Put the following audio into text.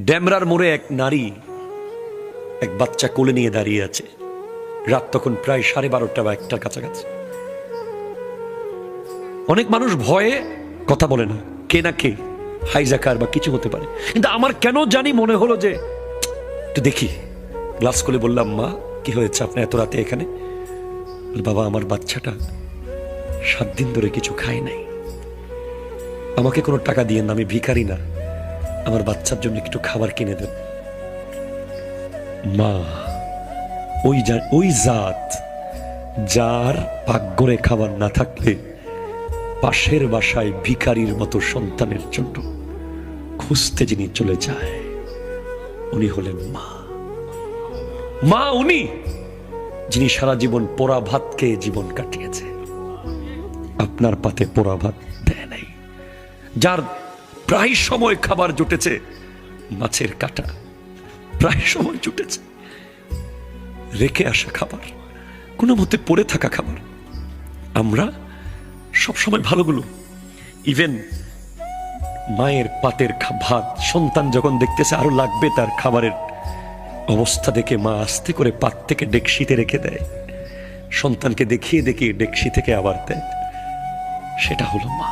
ড্যামরার মোড়ে এক নারী এক বাচ্চা কোলে নিয়ে দাঁড়িয়ে আছে। রাত তখন প্রায় 12:30 বা 1টার কাছাকাছি। অনেক মানুষ ভয়ে কথা বলে না, কে না কে হাইজাকার বা কিছু হতে পারে। কিন্তু আমার কেন জানি মনে হলো যে একটু দেখি। গ্লাস খুলে বললাম, মা কি হয়েছে, আপনি এত রাতে এখানে? বাবা, আমার বাচ্চাটা 7 দিন ধরে কিছু খায় নাই, আমাকে কোনো টাকা দিয়ে না, আমি ভিখারি না, আমার বাচ্চার জন্য একটু খাবার কিনে দেন। মা ওই জাত যার ভাগ্যরে খাবার না থাকলে পাশের বাসায় ভিখারির মতো সন্তানের জন্য খুঁজতে যিনি চলে যায়, উনি হলেন মা। মা উনি যিনি সারা জীবন পোড়া ভাত খেয়ে জীবন কাটিয়েছে, আপনার পাতে পোড়া ভাত দেয় নাই, যার প্রায় সময় খাবার জুটেছে মাছের কাঁটা, প্রায় সময় জুটেছে রেখে আসা খাবার, কোনো মতে পড়ে থাকা খাবার। আমরা সবসময় ভালোগুলো, ইভেন মায়ের পাতের ভাত সন্তান যখন দেখতেছে আরো লাগবে তার খাবারের অবস্থা দেখে মা আস্তে করে পাত থেকে ডেকসিতে রেখে দেয়, সন্তানকে দেখিয়ে দেখিয়ে ডেকসি থেকে আবার দেয়। সেটা হলো মা।